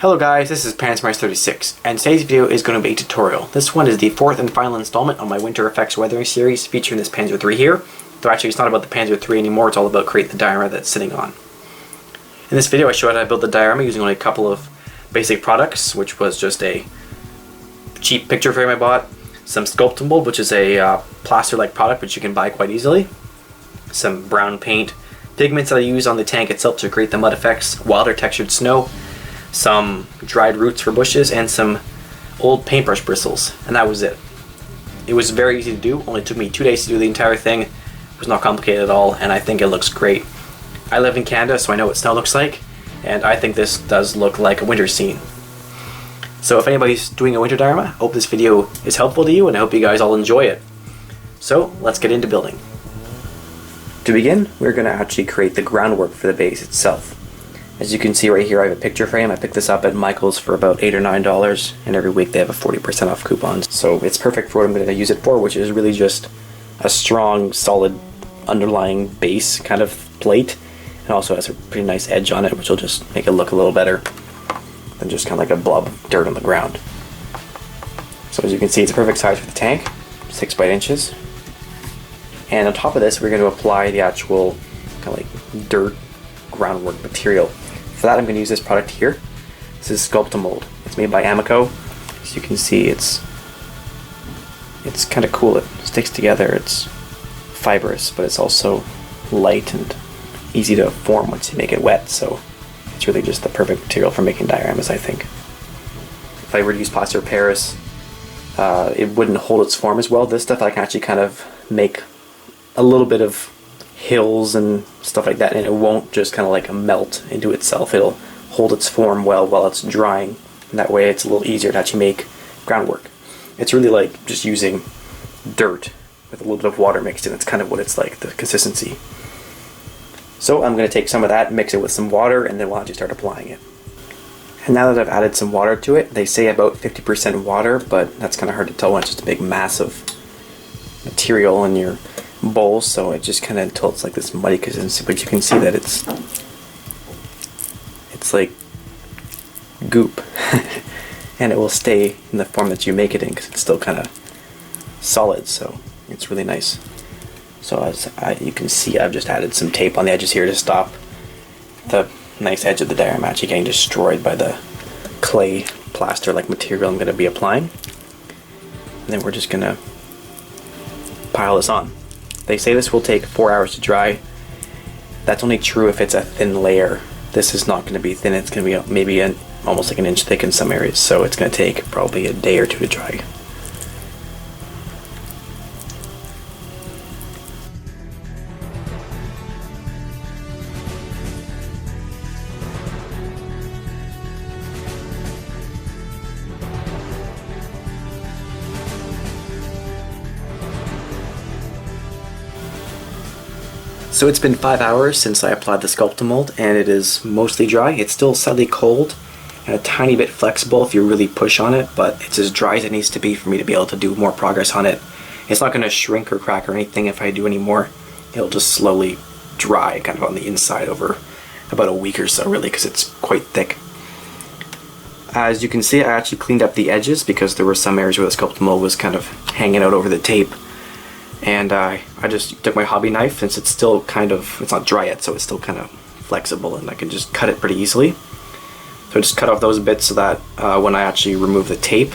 Hello guys, this is Panzer 36, and today's video is going to be a tutorial. This one is the fourth and final installment on my Winter Effects Weathering series featuring this Panzer III here. Though actually it's not about the Panzer III anymore, it's all about creating the diorama that's sitting on. In this video I showed how to build the diorama using only a couple of basic products, which was just a cheap picture frame I bought, some Sculptamold, which is a plaster-like product which you can buy quite easily, some brown paint, pigments that I use on the tank itself to create the mud effects, wilder textured snow, some dried roots for bushes, and some old paintbrush bristles, and that was it. It was very easy to do, only took me 2 days to do the entire thing. It was not complicated at all, and I think it looks great. I live in Canada, so I know what snow looks like, and I think this does look like a winter scene. So if anybody's doing a winter diorama, I hope this video is helpful to you, and I hope you guys all enjoy it. So let's get into building. To begin, we're going to actually create the groundwork for the base itself. As you can see right here, I have a picture frame. I picked this up at Michael's for about $8 or $9, and every week they have a 40% off coupons. So it's perfect for what I'm going to use it for, which is really just a strong, solid, underlying base kind of plate. It also has a pretty nice edge on it, which will just make it look a little better than just kind of like a blob of dirt on the ground. So as you can see, it's a perfect size for the tank, 6 by 8 inches. And on top of this, we're going to apply the actual kind of like dirt groundwork material. For that, I'm going to use this product here. This is Sculptamold. It's made by Amico. As you can see, it's kind of cool. It sticks together. It's fibrous, but it's also light and easy to form once you make it wet. So it's really just the perfect material for making dioramas, I think. If I were to use plaster of Paris, it wouldn't hold its form as well. This stuff I can actually kind of make a little bit of hills and stuff like that, and it won't just kind of like melt into itself. It'll hold its form well while it's drying, and that way it's a little easier to actually make groundwork. It's really like just using dirt with a little bit of water mixed in. It's kind of what it's like, the consistency. So I'm going to take some of that, mix it with some water, and then we'll actually start applying it. And now that I've added some water to it, they say about 50% water, but that's kind of hard to tell when it's just a big mass of material in your bowl, so it just kind of until it's like this muddy consistency, but you can see that it's like goop and it will stay in the form that you make it in because it's still kind of solid, so it's really nice. So as you can see, I've just added some tape on the edges here to stop the nice edge of the diorama actually getting destroyed by the clay plaster like material I'm going to be applying. And then we're just going to pile this on. They say this will take 4 hours to dry. That's only true if it's a thin layer. This is not going to be thin. It's going to be maybe almost like an inch thick in some areas, so it's going to take probably a day or two to dry. So it's been 5 hours since I applied the Sculptamold, and it is mostly dry. It's still slightly cold and a tiny bit flexible if you really push on it, but it's as dry as it needs to be for me to be able to do more progress on it. It's not going to shrink or crack or anything if I do any more. It'll just slowly dry kind of on the inside over about a week or so, really, because it's quite thick. As you can see, I actually cleaned up the edges because there were some areas where the Sculptamold was kind of hanging out over the tape. And I just took my hobby knife, since it's still kind of, it's not dry yet, so it's still kind of flexible, and I can just cut it pretty easily. So I just cut off those bits so that when I actually remove the tape,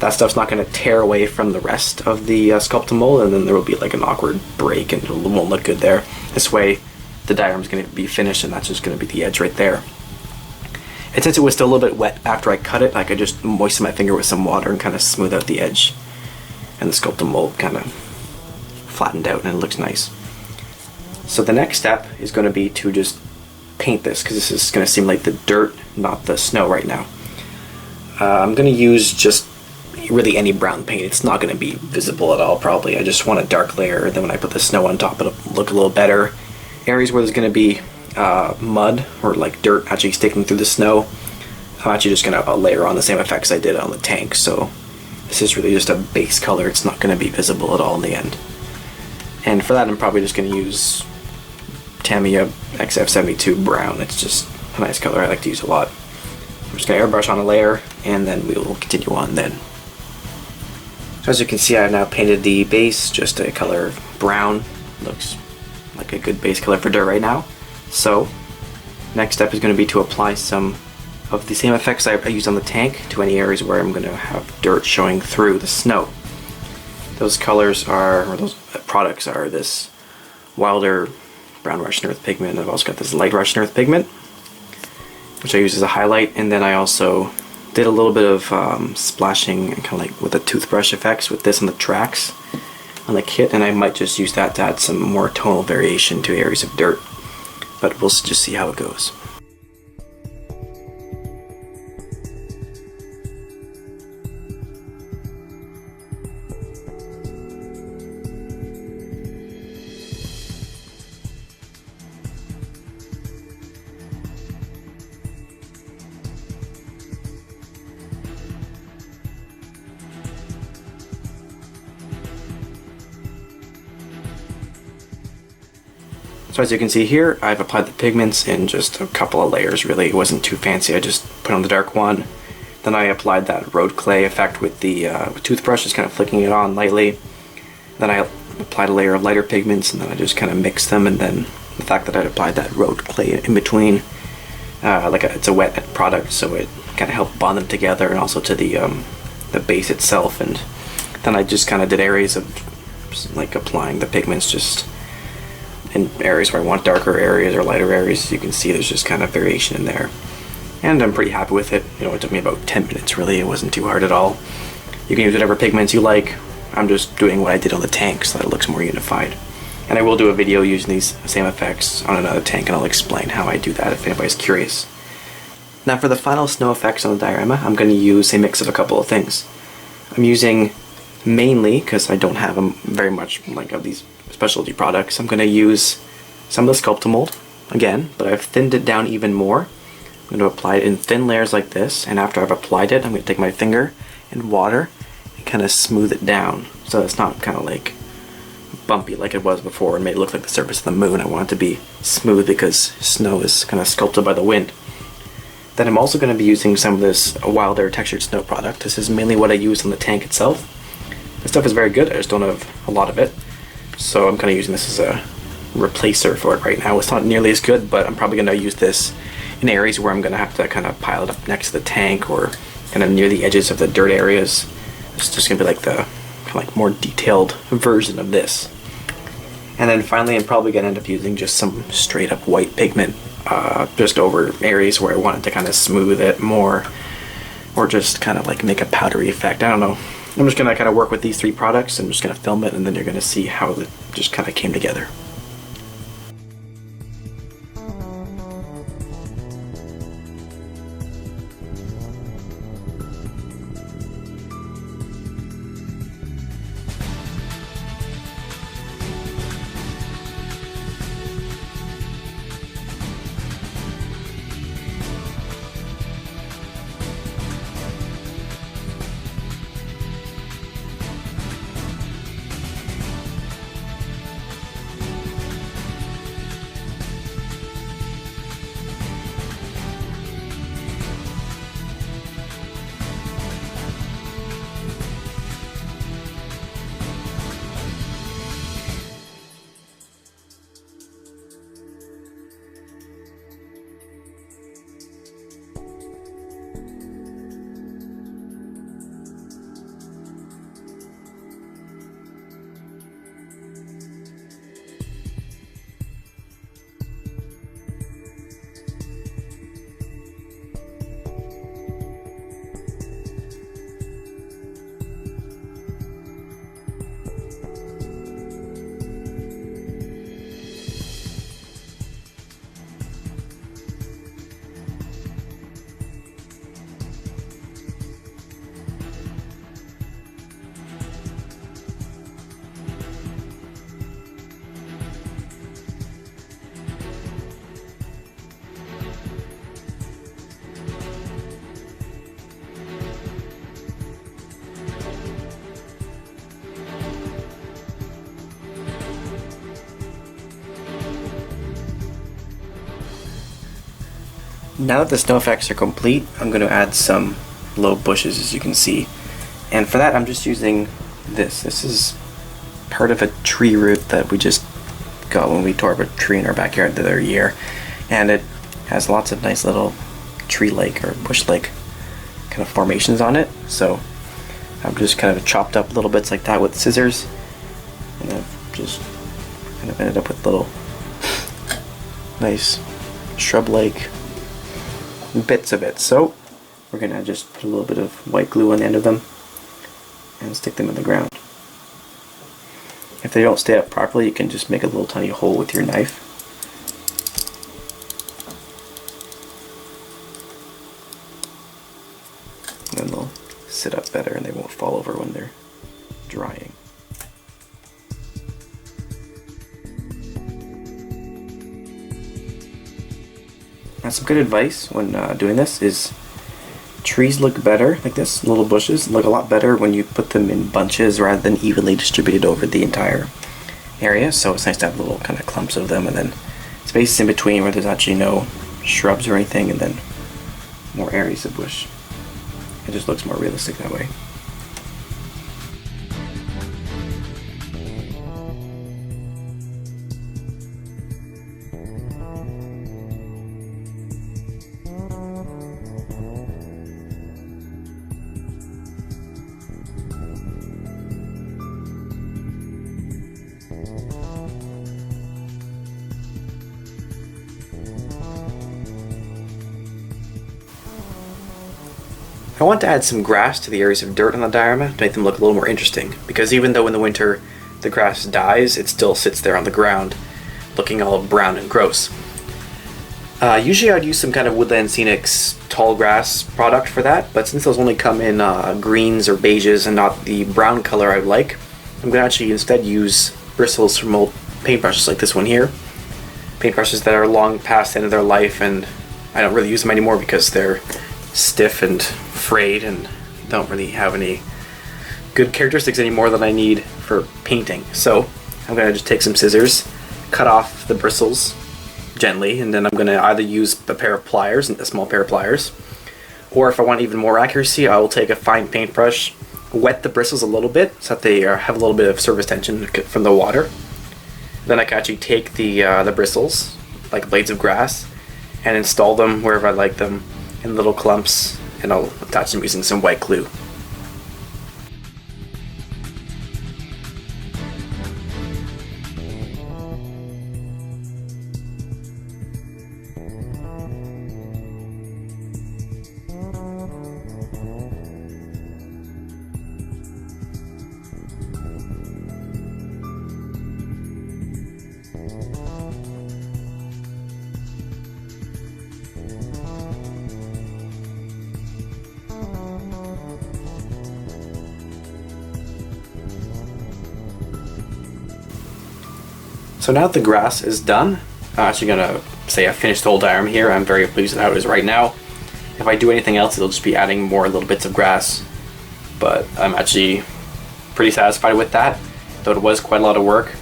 that stuff's not going to tear away from the rest of the Sculptamold, and then there will be like an awkward break and it won't look good there. This way the diorama's going to be finished, and that's just going to be the edge right there. And since it was still a little bit wet after I cut it, I could just moisten my finger with some water and kind of smooth out the edge, and the Sculptamold kind of flattened out and it looks nice. So the next step is going to be to just paint this, because this is going to seem like the dirt, not the snow right now. I'm going to use just really any brown paint. It's not going to be visible at all probably. I just want a dark layer, then when I put the snow on top it'll look a little better. Areas where there's going to be mud or like dirt actually sticking through the snow, I'm actually just going to layer on the same effects I did on the tank. So this is really just a base color. It's not going to be visible at all in the end. And for that I'm probably just going to use Tamiya XF72 brown. It's just a nice color I like to use a lot. I'm just going to airbrush on a layer, and then we will continue on then. So as you can see, I've now painted the base just a color brown. Looks like a good base color for dirt right now. So next step is going to be to apply some of the same effects I used on the tank to any areas where I'm going to have dirt showing through the snow. Those colors are, or those products are, this Wilder brown Russian earth pigment. I've also got this light Russian earth pigment, which I use as a highlight, and then I also did a little bit of splashing and kind of like with the toothbrush effects with this on the tracks on the kit, and I might just use that to add some more tonal variation to areas of dirt, but we'll just see how it goes. So as you can see here, I've applied the pigments in just a couple of layers really. It wasn't too fancy. I just put on the dark one. Then I applied that road clay effect with the toothbrush, just kind of flicking it on lightly. Then I applied a layer of lighter pigments, and then I just kind of mixed them, and then the fact that I applied that road clay in between, it's a wet product, so it kind of helped bond them together, and also to the base itself. And then I just kind of did areas of like applying the pigments just in areas where I want darker areas or lighter areas. As you can see, there's just kind of variation in there, and I'm pretty happy with it. You know, it took me about 10 minutes really. It wasn't too hard at all. You can use whatever pigments you like. I'm just doing what I did on the tank so that it looks more unified, and I will do a video using these same effects on another tank, and I'll explain how I do that if anybody's curious. Now for the final snow effects on the diorama, I'm going to use a mix of a couple of things. I'm using mainly, because I don't have very much like of these specialty products, I'm going to use some of the Sculptamold again, but I've thinned it down even more. I'm going to apply it in thin layers like this, and after I've applied it, I'm going to take my finger and water and kind of smooth it down so it's not kind of like bumpy like it was before and made it look like the surface of the moon. I want it to be smooth because snow is kind of sculpted by the wind. Then I'm also going to be using some of this Wilder textured snow product. This is mainly what I use on the tank itself. This stuff is very good, I just don't have a lot of it. So I'm kind of using this as a replacer for it right now. It's not nearly as good, but I'm probably going to use this in areas where I'm going to have to kind of pile it up next to the tank or kind of near the edges of the dirt areas. It's just going to be like the kind of like more detailed version of this. And then finally, I'm probably going to end up using just some straight up white pigment just over areas where I want it to kind of smooth it more, or just kind of like make a powdery effect. I don't know. I'm just going to kind of work with these three products. I'm just going to film it, and then you're going to see how it just kind of came together. Now that the snow effects are complete, I'm going to add some low bushes, as you can see. And for that, I'm just using this. This is part of a tree root that we just got when we tore up a tree in our backyard the other year. And it has lots of nice little tree-like or bush-like kind of formations on it. So I've just kind of chopped up little bits like that with scissors. And I've just kind of ended up with little nice shrub-like bits of it. So we're gonna just put a little bit of white glue on the end of them and stick them in the ground. If they don't stay up properly, you can just make a little tiny hole with your knife. And then they'll sit up better and they won't fall over when they're drying. Now, some good advice when doing this is trees look better like this, little bushes look a lot better when you put them in bunches rather than evenly distributed over the entire area. So it's nice to have little kind of clumps of them and then spaces in between where there's actually no shrubs or anything, and then more areas of bush. It just looks more realistic that way. I want to add some grass to the areas of dirt on the diorama to make them look a little more interesting, because even though in the winter the grass dies, it still sits there on the ground looking all brown and gross. Usually I'd use some kind of Woodland Scenics tall grass product for that, but since those only come in greens or beiges and not the brown color I would like, I'm going to actually instead use bristles from old paintbrushes like this one here. Paintbrushes that are long past the end of their life, and I don't really use them anymore because they're stiff and frayed and don't really have any good characteristics anymore that I need for painting. So I'm going to just take some scissors, cut off the bristles gently, and then I'm going to either use a pair of pliers, a small pair of pliers, or if I want even more accuracy, I will take a fine paintbrush, wet the bristles a little bit so that they have a little bit of surface tension from the water. Then I can actually take the bristles, like blades of grass, and install them wherever I like them in little clumps, and I'll attach them using some white glue. So now that the grass is done, I'm actually going to say I finished the whole diorama here. I'm very pleased with how it is right now. If I do anything else, it'll just be adding more little bits of grass, but I'm actually pretty satisfied with that, though it was quite a lot of work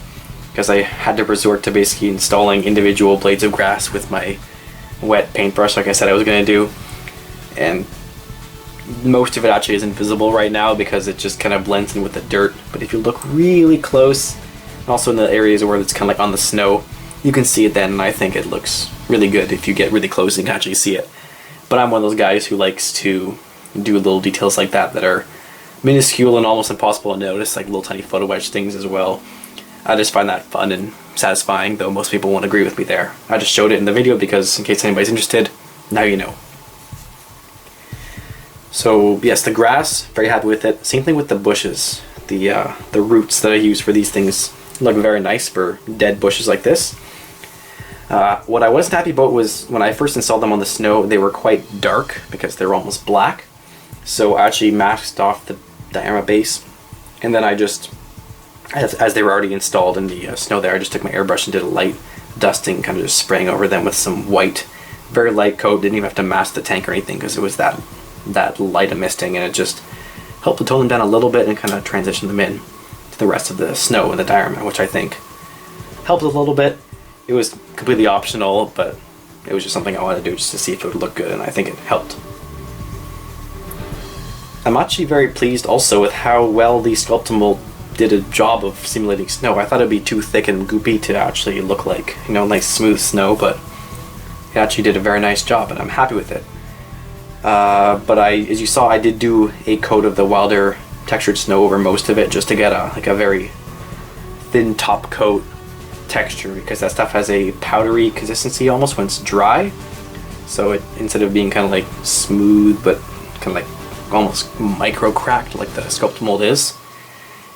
because I had to resort to basically installing individual blades of grass with my wet paintbrush like I said I was going to do, and most of it actually is invisible right now because it just kind of blends in with the dirt. But if you look really close, and also in the areas where it's kind of like on the snow, you can see it then, and I think it looks really good if you get really close and can actually see it. But I'm one of those guys who likes to do little details like that are minuscule and almost impossible to notice, like little tiny photo etch things as well. I just find that fun and satisfying, though most people won't agree with me there. I just showed it in the video because in case anybody's interested, now you know. So yes, the grass, very happy with it. Same thing with the bushes. The roots that I use for these things look very nice for dead bushes like this. What I wasn't happy about was when I first installed them on the snow, they were quite dark because they were almost black. So I actually masked off the diorama base, and then I just, as they were already installed in the snow there, I just took my airbrush and did a light dusting, kind of just spraying over them with some white, very light coat. Didn't even have to mask the tank or anything because it was that light of misting, and it just helped to tone them down a little bit and kind of transition them in to the rest of the snow in the diorama, which I think helped a little bit. It was completely optional, but It was just something I wanted to do just to see if it would look good, and I think it helped. I'm actually very pleased also with how well the Sculptamold did a job of simulating snow. I thought it'd be too thick and goopy to actually look like, you know, nice smooth snow, but it actually did a very nice job, and I'm happy with it. But as you saw, I did do a coat of the wilder textured snow over most of it, just to get a very thin top coat texture, because that stuff has a powdery consistency almost when it's dry. So it, instead of being kind of like smooth but kind of like almost micro cracked like the Sculptamold is,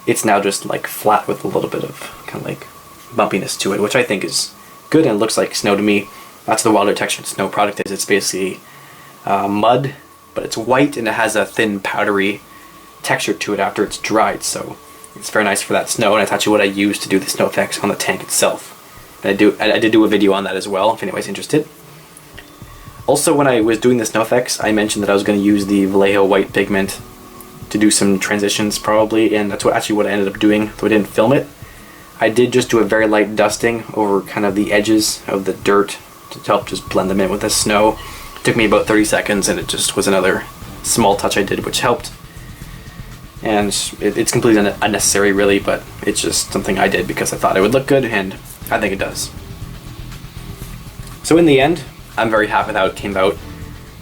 it's now just like flat with a little bit of kind of like bumpiness to it, which I think is good and looks like snow to me. That's the wilder textured snow product is. It's basically mud, but it's white and it has a thin powdery texture to it after it's dried, so it's very nice for that snow, and it's actually what I use to do the snow effects on the tank itself. And I did do a video on that as well, if anybody's interested. Also, when I was doing the snow effects, I mentioned that I was going to use the Vallejo white pigment to do some transitions probably, and that's what I ended up doing, though I didn't film it. I did just do a very light dusting over kind of the edges of the dirt to help just blend them in with the snow. It took me about 30 seconds, and it just was another small touch I did, which helped. And it's completely unnecessary really, but it's just something I did because I thought it would look good, and I think it does. So in the end, I'm very happy with how it came out.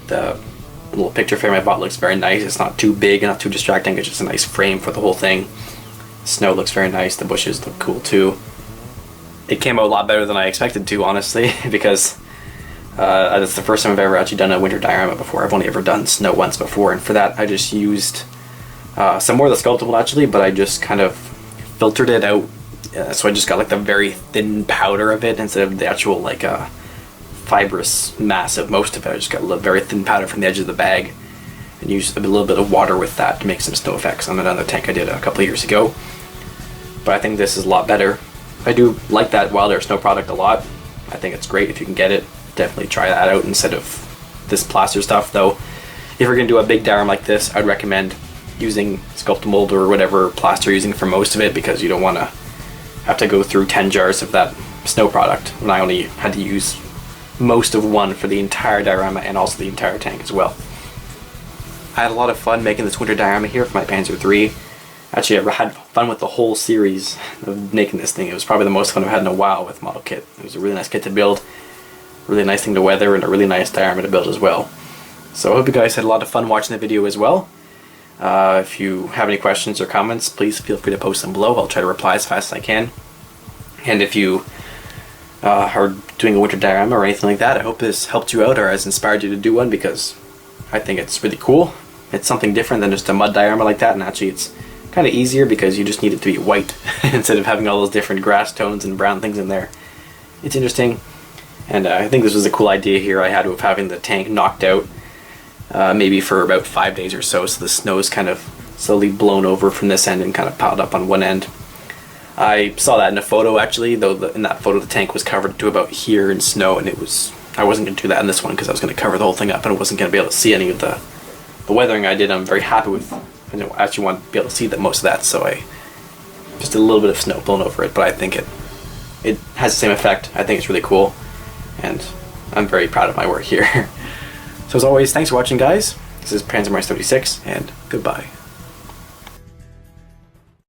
The little picture frame I bought looks very nice. It's not too big and not too distracting. It's just a nice frame for the whole thing. The snow looks very nice. The bushes look cool too. It came out a lot better than I expected to, honestly, because it's the first time I've ever actually done a winter diorama before. I've only ever done snow once before, and for that I just used some more of the Sculptamold actually, but I just kind of filtered it out, so I just got like the very thin powder of it instead of the actual like fibrous mass of most of it. I just got a very thin powder from the edge of the bag and used a little bit of water with that to make some snow effects on another tank I did a couple of years ago. But I think this is a lot better. I do like that wilder snow product a lot. I think it's great if you can get it. Definitely try that out instead of this plaster stuff, though. If you're going to do a big diorama like this, I'd recommend using Sculptamold or whatever plaster you're using for most of it, because you don't want to have to go through 10 jars of that snow product when I only had to use most of one for the entire diorama and also the entire tank as well. I had a lot of fun making this winter diorama here for my Panzer III. Actually, I had fun with the whole series of making this thing. It was probably the most fun I've had in a while with model kit. It was a really nice kit to build, really nice thing to weather, and a really nice diorama to build as well. So I hope you guys had a lot of fun watching the video as well. If you have any questions or comments, please feel free to post them below. I'll try to reply as fast as I can. And if you are doing a winter diorama or anything like that, I hope this helped you out or has inspired you to do one, because I think it's really cool. It's something different than just a mud diorama like that, and actually it's kind of easier because you just need it to be white instead of having all those different grass tones and brown things in there. It's interesting, and I think this was a cool idea here I had of having the tank knocked out maybe for about 5 days or so the snow is kind of slowly blown over from this end and kind of piled up on one end. I saw that in a photo actually, though in that photo the tank was covered to about here in snow, and I wasn't going to do that in this one because I was going to cover the whole thing up and I wasn't going to be able to see any of the weathering I did. I'm very happy with. I actually want to be able to see most of that, so I just did a little bit of snow blown over it, but I think it has the same effect. I think it's really cool, and I'm very proud of my work here. So as always, thanks for watching, guys. This is Panzer III Ausf.J, and goodbye.